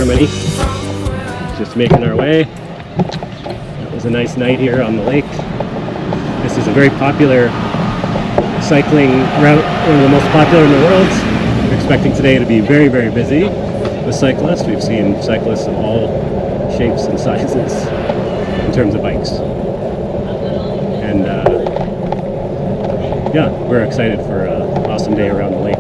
Germany. Just making our way. It was a nice night here on the lake. This is a very popular cycling route, one of the most popular in the world. We're expecting today to be very, very busy with cyclists. We've seen cyclists of all shapes and sizes in terms of bikes. And yeah, we're excited for an awesome day around the lake.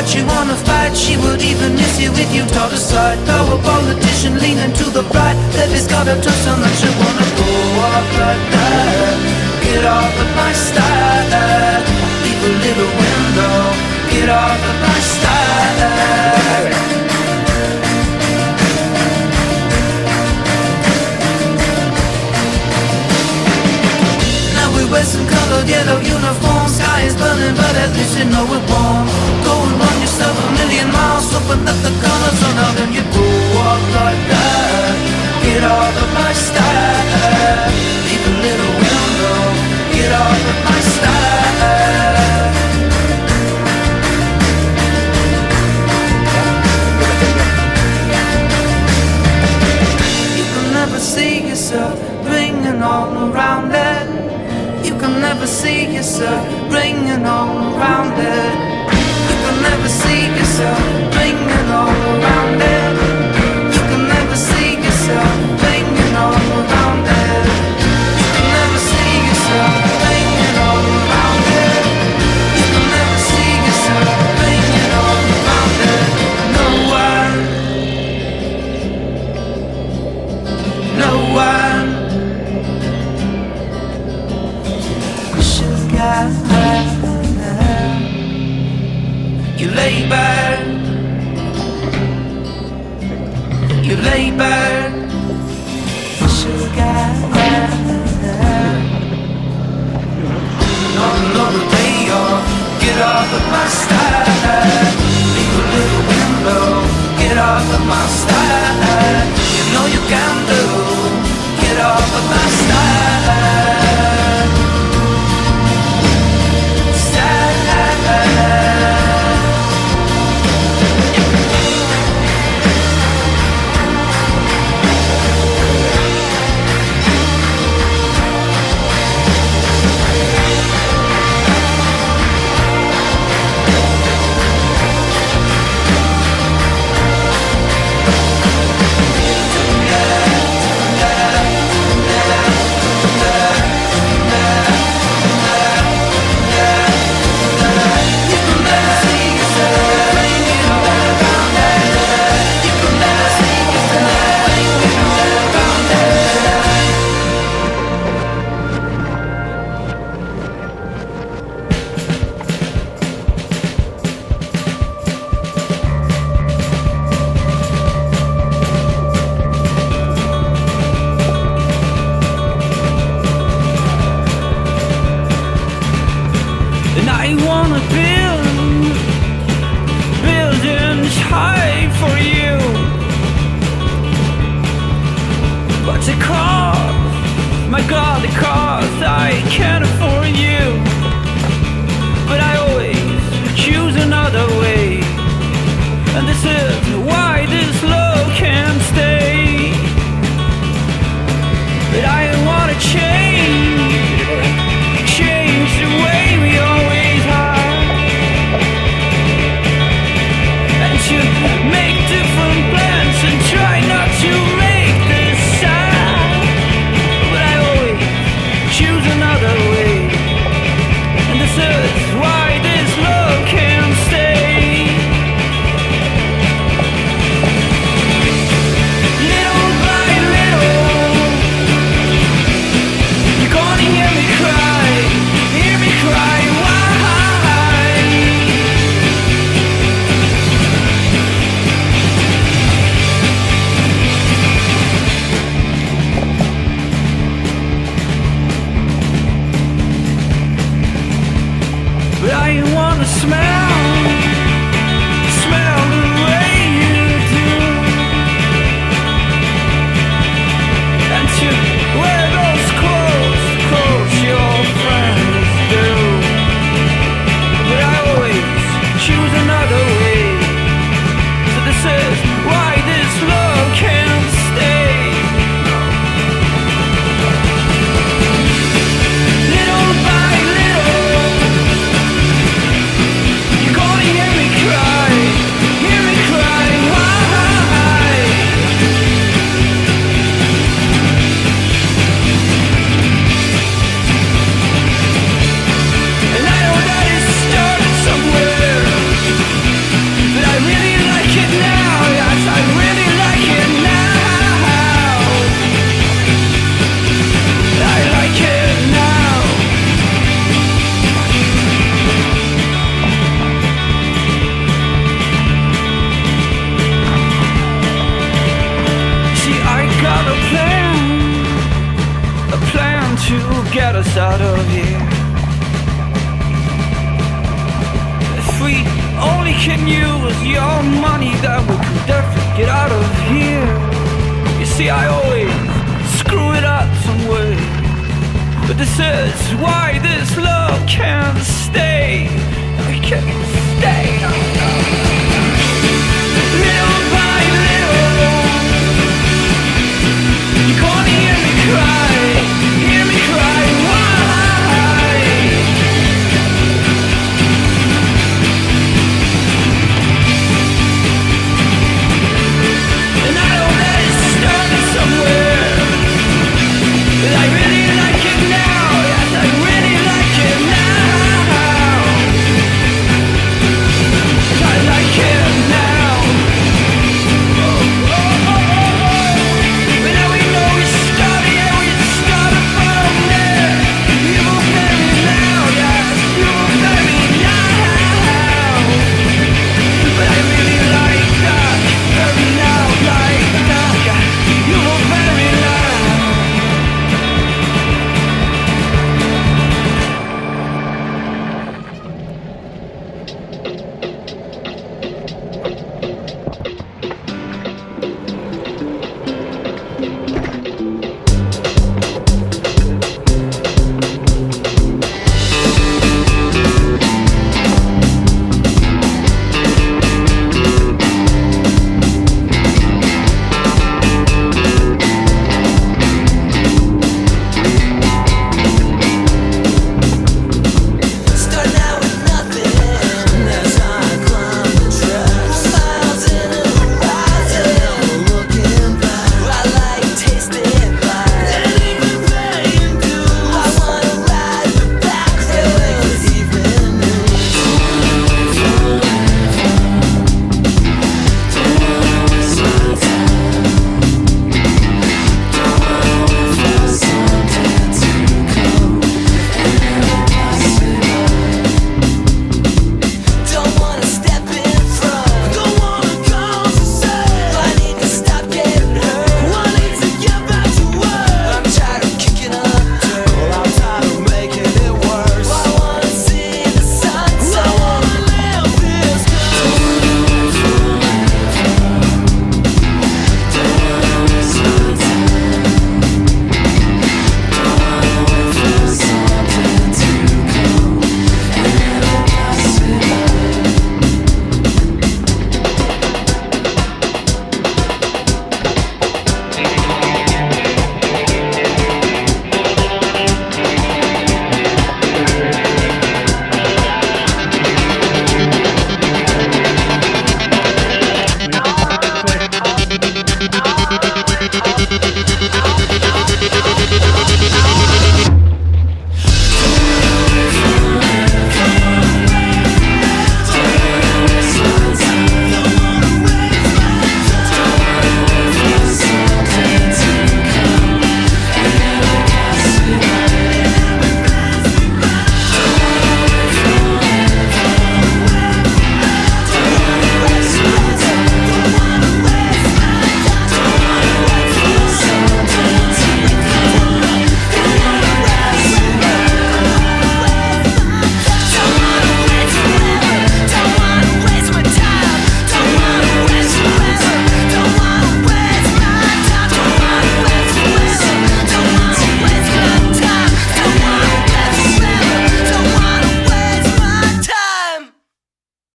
She wanna fight, she would even miss you if you taught her side. Though a politician leaning to the right, Levy's got her just so much she wanna go up like that. Get off of my style, leave a little window. Get off of my style. Now we wear some colored yellow uniforms. Sky is burning, but at least you know it won't. Go and run yourself a million miles, open up the colors on out and you go up like that. Get off of my style, leave a little window. Get off of my style. You can never see yourself ringing all around it. You can never see yourself ringing all around it. You can never see yourself ringing all around it. You can never see yourself ringing all around it. You can never see yourself ringing all around it. You can never see yourself ringing all around it. No one, no one. Sugar, you lay back, you lay back, sugar, all over. get off of my style. Leave a little window, get off of my style. You know you can do, get off of my style. But this is why this love can't